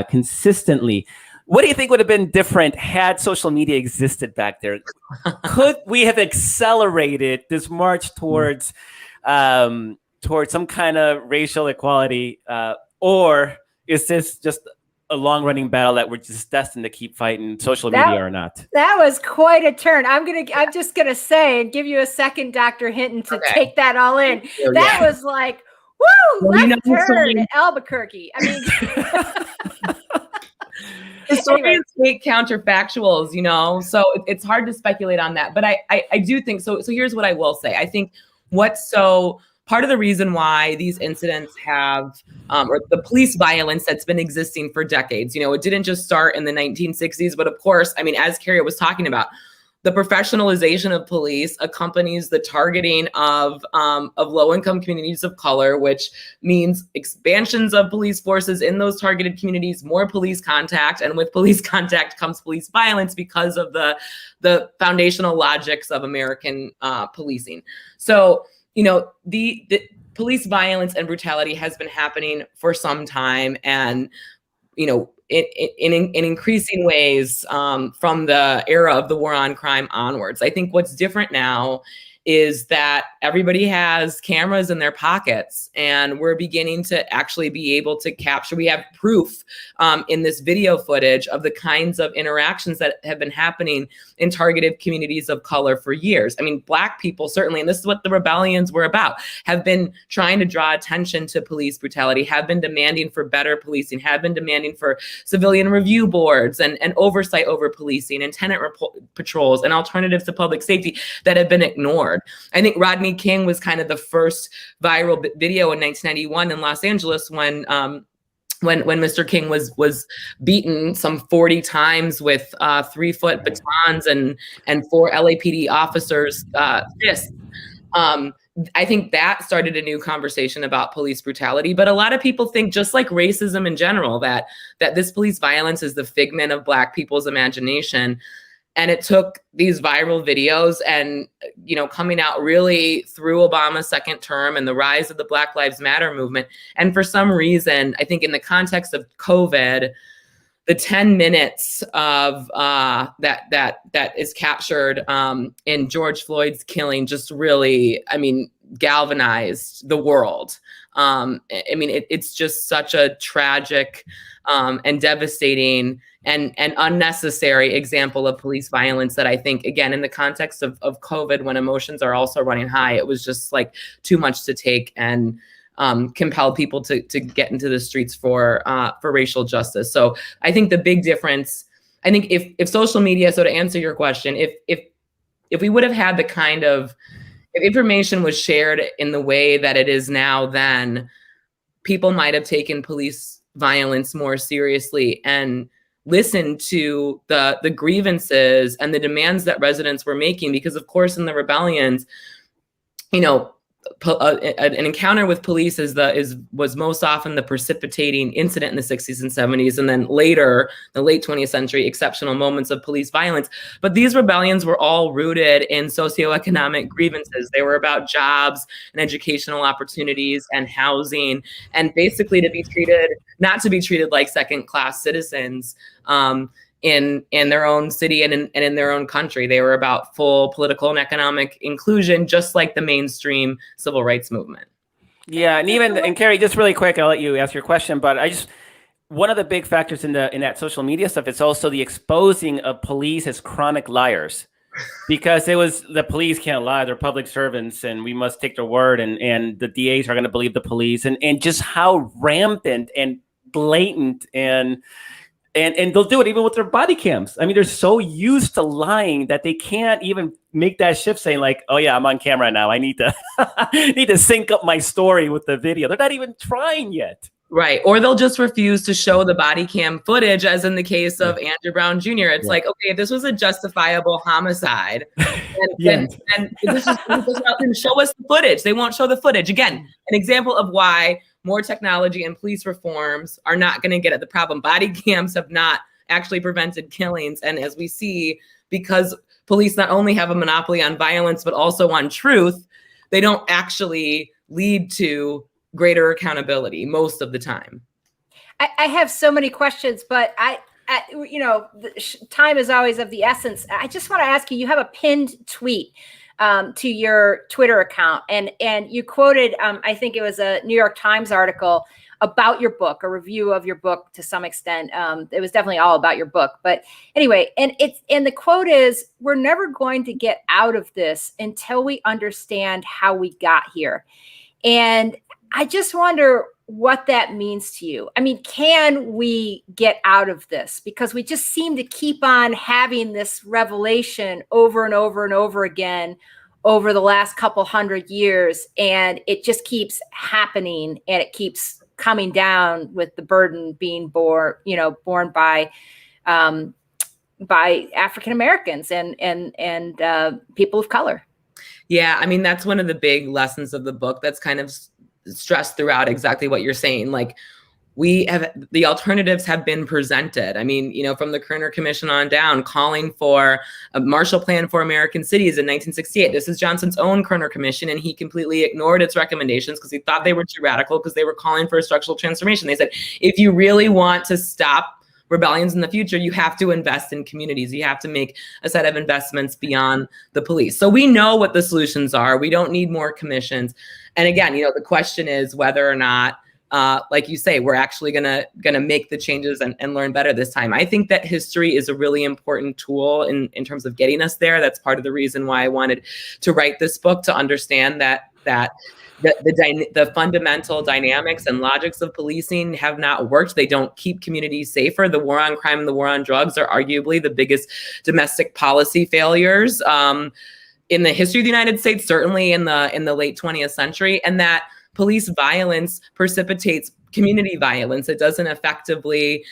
A: consistently. What do you think would have been different had social media existed back there? Could we have accelerated this march towards some kind of racial equality, or is this just a long-running battle that we're just destined to keep fighting, social media or not?
B: That was quite a turn. I'm just gonna say and give you a second, Dr. Hinton, to take that all in. That was like, woo, left turn at Albuquerque. I mean,
C: historians hate counterfactuals, so it's hard to speculate on that. But I do think so. So here's what I will say. I think part of the reason why these incidents have, or the police violence that's been existing for decades, it didn't just start in the 1960s, but of course, I mean, as Carrie was talking about, the professionalization of police accompanies the targeting of low-income communities of color, which means expansions of police forces in those targeted communities, more police contact, and with police contact comes police violence because of the foundational logics of American policing. So, the police violence and brutality has been happening for some time, and in increasing ways from the era of the war on crime onwards. I think what's different now is that everybody has cameras in their pockets, and we're beginning to actually be able to capture. We have proof in this video footage of the kinds of interactions that have been happening in targeted communities of color for years. I mean, Black people certainly, and this is what the rebellions were about, have been trying to draw attention to police brutality, have been demanding for better policing, have been demanding for civilian review boards and oversight over policing and tenant patrols and alternatives to public safety that have been ignored. I think Rodney King was kind of the first viral video in 1991 in Los Angeles when Mr. King was beaten some 40 times with 3-foot batons and 4 LAPD officers' fists. I think that started a new conversation about police brutality. But a lot of people think, just like racism in general, that this police violence is the figment of Black people's imagination. And it took these viral videos and, coming out really through Obama's second term and the rise of the Black Lives Matter movement. And for some reason, I think in the context of COVID, the 10 minutes of that is captured in George Floyd's killing just really, galvanized the world. It's just such a tragic and devastating and unnecessary example of police violence that I think, again, in the context of COVID, when emotions are also running high, it was just like too much to take and compel people to get into the streets for racial justice. So I think the big difference, I think if social media, so to answer your question, if we would have had the kind of, if information was shared in the way that it is now, then people might have taken police violence more seriously and listened to the grievances and the demands that residents were making. Because of course, in the rebellions, an encounter with police was most often the precipitating incident in the 60s and 70s, and then later, the late 20th century, exceptional moments of police violence. But these rebellions were all rooted in socioeconomic grievances. They were about jobs and educational opportunities and housing, and basically not to be treated like second-class citizens in their own city and in their own country. They were about full political and economic inclusion, just like the mainstream civil rights movement.
A: Yeah, and Carrie, just really quick, I'll let you ask your question, but one of the big factors in that social media stuff is also the exposing of police as chronic liars. Because it was, the police can't lie, they're public servants and we must take their word, and the DAs are going to believe the police, and just how rampant and blatant and they'll do it even with their body cams. I mean, they're so used to lying that they can't even make that shift, saying like, oh yeah, I'm on camera now, I need to sync up my story with the video. They're not even trying yet.
C: Right. Or they'll just refuse to show the body cam footage, as in the case of Andrew Brown Jr. It's like, okay, if this was a justifiable homicide, then show us the footage. They won't show the footage. Again, an example of why more technology and police reforms are not going to get at the problem. Body cams have not actually prevented killings. And as we see, because police not only have a monopoly on violence, but also on truth, they don't actually lead to greater accountability most of the time.
B: I have so many questions, but I time is always of the essence. I just want to ask you, you have a pinned tweet to your Twitter account, and you quoted, I think it was a New York Times article about your book, a review of your book to some extent. It was definitely all about your book, but anyway, and the quote is, "We're never going to get out of this until we understand how we got here." And I just wonder what that means to you. I mean, can we get out of this? Because we just seem to keep on having this revelation over and over and over again over the last couple hundred years, and it just keeps happening, and it keeps coming down with the burden being borne by African Americans and people of color.
C: Yeah, I mean, that's one of the big lessons of the book that's kind of stressed throughout exactly what you're saying. Like, the alternatives have been presented. I mean, from the Kerner Commission on down, calling for a Marshall Plan for American cities in 1968. This is Johnson's own Kerner Commission, and he completely ignored its recommendations because he thought they were too radical, because they were calling for a structural transformation. They said, if you really want to stop rebellions in the future, you have to invest in communities. You have to make a set of investments beyond the police. So we know what the solutions are. We don't need more commissions. And again, the question is whether or not, like you say, we're actually gonna make the changes and learn better this time. I think that history is a really important tool in terms of getting us there. That's part of the reason why I wanted to write this book, to understand that the fundamental dynamics and logics of policing have not worked. They don't keep communities safer. The war on crime and the war on drugs are arguably the biggest domestic policy failures in the history of the United States, certainly in the late 20th century, and that police violence precipitates community violence. It doesn't effectively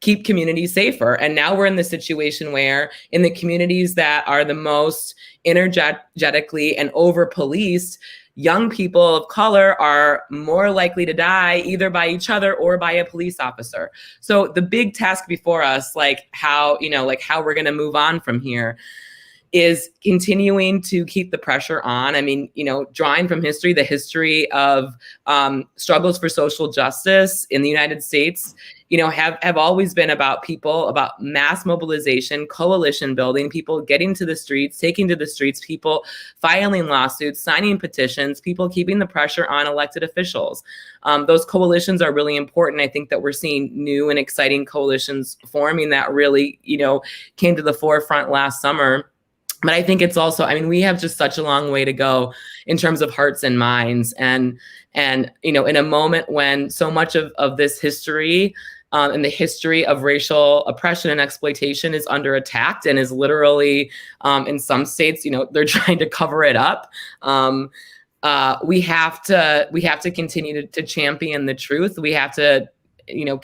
C: keep communities safer. And now we're in the situation where in the communities that are the most energetically and over-policed, young people of color are more likely to die either by each other or by a police officer. So the big task before us, like how we're going to move on from here, is continuing to keep the pressure on. I mean, drawing from history, the history of struggles for social justice in the United States, have always been about people, about mass mobilization, coalition building, people getting to the streets, taking to the streets, people filing lawsuits, signing petitions, people keeping the pressure on elected officials. Those coalitions are really important. I think that we're seeing new and exciting coalitions forming that really, came to the forefront last summer. But I think it's also, we have just such a long way to go in terms of hearts and minds. And in a moment when so much of this history and the history of racial oppression and exploitation is under attack and is literally, in some states, they're trying to cover it up. We have to continue to champion the truth. We have to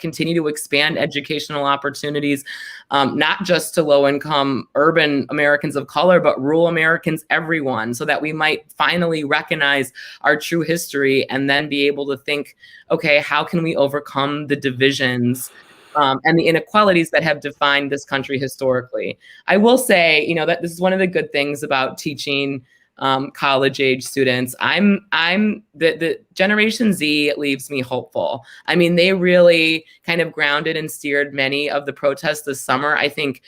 C: continue to expand educational opportunities, not just to low-income urban Americans of color, but rural Americans, everyone, so that we might finally recognize our true history and then be able to think, okay, how can we overcome the divisions and the inequalities that have defined this country historically? I will say, that this is one of the good things about teaching college age students. The Generation Z leaves me hopeful. They really kind of grounded and steered many of the protests this summer. I think,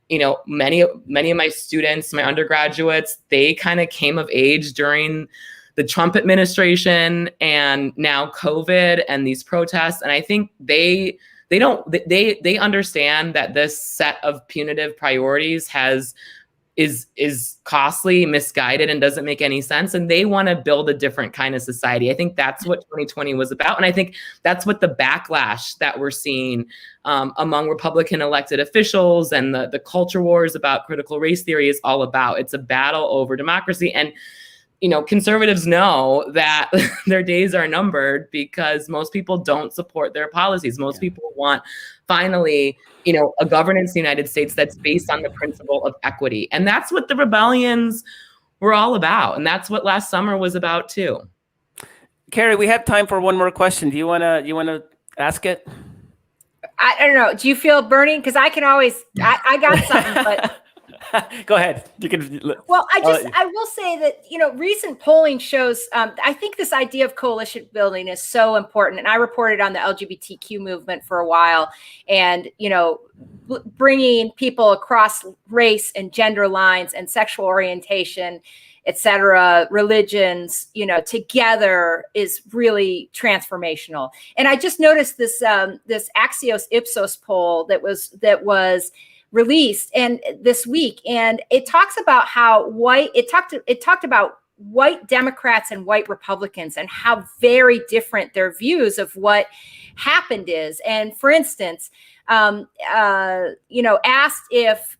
C: many of my students, my undergraduates, they kind of came of age during the Trump administration and now COVID and these protests. And I think they understand that this set of punitive priorities is costly, misguided, and doesn't make any sense. And they want to build a different kind of society. I think that's what 2020 was about. And I think that's what the backlash that we're seeing among Republican elected officials and the culture wars about critical race theory is all about. It's a battle over democracy. And conservatives know that their days are numbered because most people don't support their policies. Most people want, finally, a governance in the United States that's based on the principle of equity. And that's what the rebellions were all about. And that's what last summer was about too.
A: Carrie, we have time for one more question. Do you want to ask it?
B: I don't know. Do you feel burning? Because I can always, I got something, but
A: Go ahead. You can.
B: Well, I will say that, recent polling shows, I think this idea of coalition building is so important. And I reported on the LGBTQ movement for a while, and, bringing people across race and gender lines and sexual orientation, et cetera, religions, together is really transformational. And I just noticed this Axios Ipsos poll that was released and this week, and it talks about how it talked about white Democrats and white Republicans and how very different their views of what happened is. And for instance, asked if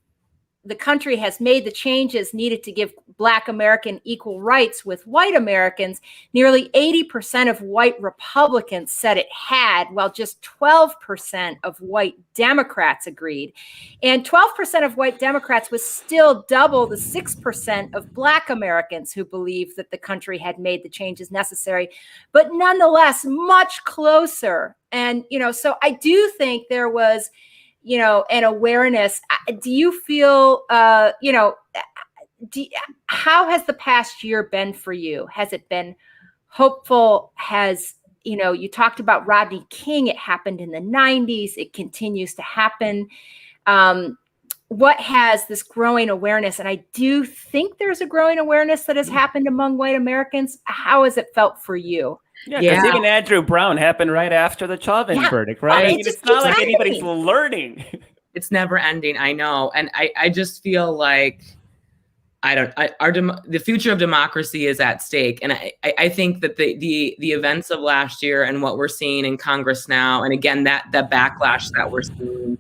B: the country has made the changes needed to give Black American equal rights with white Americans, nearly 80% of white Republicans said it had, while just 12% of white Democrats agreed. And 12% of white Democrats was still double the 6% of Black Americans who believed that the country had made the changes necessary, but nonetheless, much closer. And, so I do think there was, an awareness. Do you feel, how has the past year been for you? Has it been hopeful? You talked about Rodney King. It happened in the 90s. It continues to happen. What has this growing awareness? And I do think there's a growing awareness that has happened among white Americans. How has it felt for you?
A: Yeah, because even Andrew Brown happened right after the Chauvin verdict, right? It's not like anybody's learning.
C: It's never ending. I know. And I just feel like the future of democracy is at stake. And I think that the events of last year and what we're seeing in Congress now, and again, that backlash that we're seeing,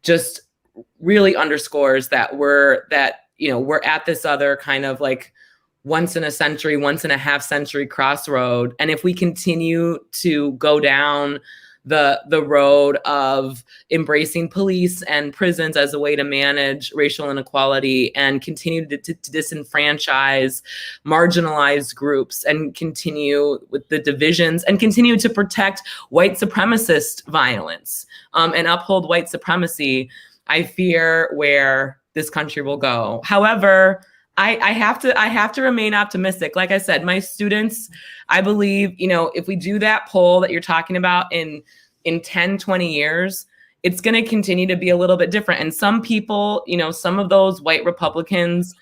C: just really underscores that we're at this other kind of like once in a century, once in a half century crossroad. And if we continue to go down the road of embracing police and prisons as a way to manage racial inequality and continue to disenfranchise marginalized groups and continue with the divisions and continue to protect white supremacist violence and uphold white supremacy, I fear where this country will go. However, I have to remain optimistic. Like I said, my students, I believe, if we do that poll that you're talking about in 10, 20 years, it's going to continue to be a little bit different. And some people, some of those white Republicans,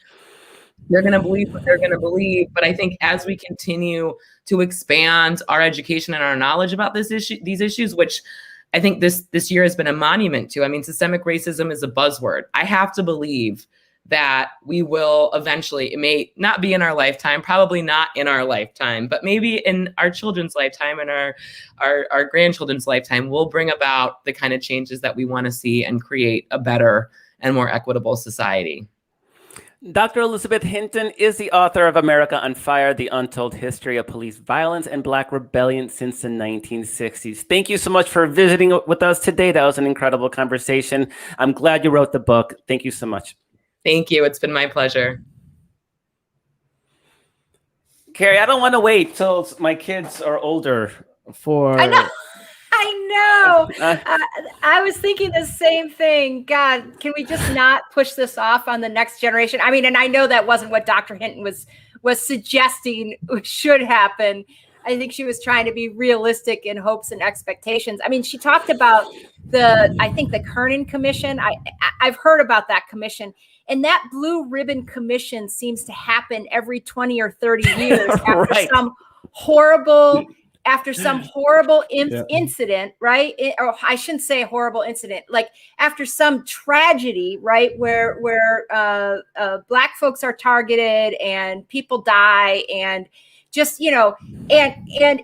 C: they're going to believe what they're going to believe. But I think as we continue to expand our education and our knowledge about these issues, which I think this year has been a monument to. I mean, systemic racism is a buzzword. I have to believe that we will eventually, it may not be in our lifetime, probably not in our lifetime, but maybe in our children's lifetime and our grandchildren's lifetime, we'll bring about the kind of changes that we want to see and create a better and more equitable society.
A: Dr. Elizabeth Hinton is the author of America on Fire, The Untold History of Police Violence and Black Rebellion Since the 1960s. Thank you so much for visiting with us today. That was an incredible conversation. I'm glad you wrote the book. Thank you so much.
C: Thank you. It's been my pleasure.
A: Carrie, I don't want to wait till my kids are older for...
B: I know. I was thinking the same thing. God, can we just not push this off on the next generation? I mean, and I know that wasn't what Dr. Hinton was suggesting should happen. I think she was trying to be realistic in hopes and expectations. I mean, she talked about the Kernan Commission. I've heard about that commission. And that blue ribbon commission seems to happen every 20 or 30 years after some horrible incident, right? Or I shouldn't say horrible incident, like after some tragedy, right? Where Black folks are targeted and people die and just, and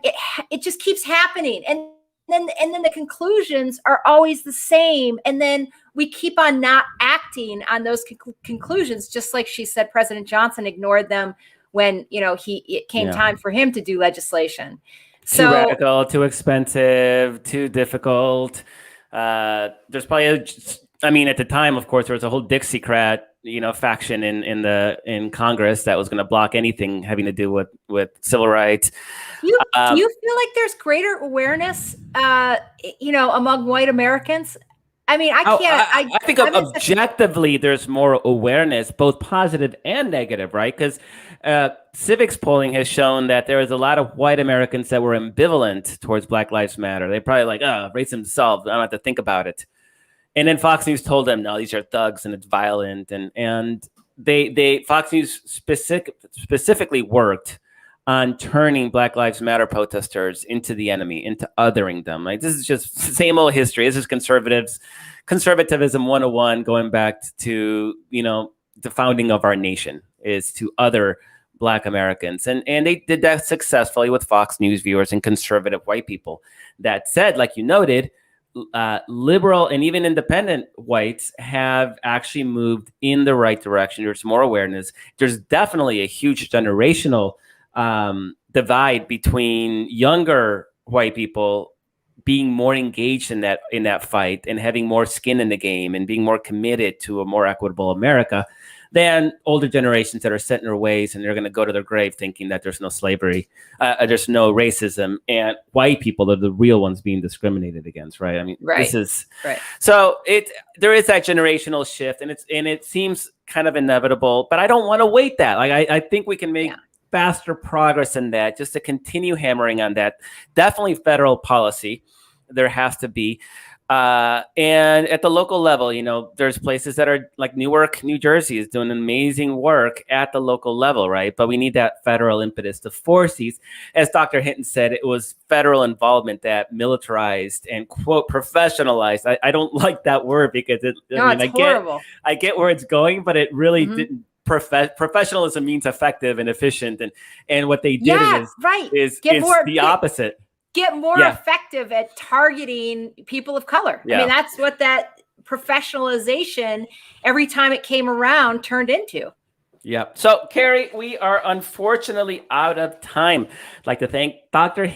B: it just keeps happening. And then the conclusions are always the same. And then we keep on not acting on those conclusions, just like she said, President Johnson ignored them when, it came time for him to do legislation.
A: Too radical, too expensive, too difficult. There's probably, at the time, of course, there was a whole Dixiecrat, faction in Congress that was going to block anything having to do with civil rights.
B: Do you feel like there's greater awareness, among white Americans? I mean, I can't.
A: I think objectively, there's more awareness, both positive and negative, right? Because civics polling has shown that there was a lot of white Americans that were ambivalent towards Black Lives Matter. They're probably like, oh, racism solved. I don't have to think about it. And then Fox News told them, no, these are thugs and it's violent. And they Fox News specifically worked on turning Black Lives Matter protesters into the enemy, into othering them. Like, this is just same old history. This is conservatism 101, going back to, the founding of our nation, is to other Black Americans. And they did that successfully with Fox News viewers and conservative white people. That said, like you noted, liberal and even independent whites have actually moved in the right direction. There's more awareness. There's definitely a huge generational divide between younger white people being more engaged in that fight and having more skin in the game and being more committed to a more equitable America than older generations that are set in their ways, and they're going to go to their grave thinking that there's no slavery, there's no racism, and white people are the real ones being discriminated against, right? I mean, This is
B: right.
A: So there is that generational shift, and it seems kind of inevitable, but I don't want to wait that. Like, I think we can make faster progress in that, just to continue hammering on that. Definitely federal policy there has to be. And at the local level, there's places that are like Newark, New Jersey is doing amazing work at the local level, right? But we need that federal impetus to force these. As Dr. Hinton said, it was federal involvement that militarized and, quote, professionalized. I don't like that word because it's horrible. I get where it's going, but it really didn't. Professionalism means effective and efficient, and what they did is the opposite.
B: Get more effective at targeting people of color. I mean, that's what that professionalization, every time it came around, turned into.
A: Yeah. So, Carrie, we are unfortunately out of time. I'd like to thank Dr.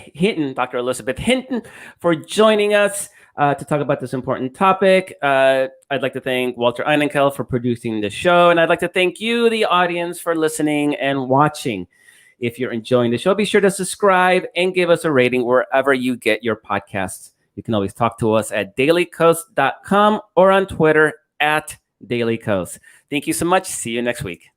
A: Elizabeth Hinton, for joining us to talk about this important topic. I'd like to thank Walter Einenkel for producing the show. And I'd like to thank you, the audience, for listening and watching. If you're enjoying the show, be sure to subscribe and give us a rating wherever you get your podcasts. You can always talk to us at dailykos.com or on Twitter @dailykos. Thank you so much. See you next week.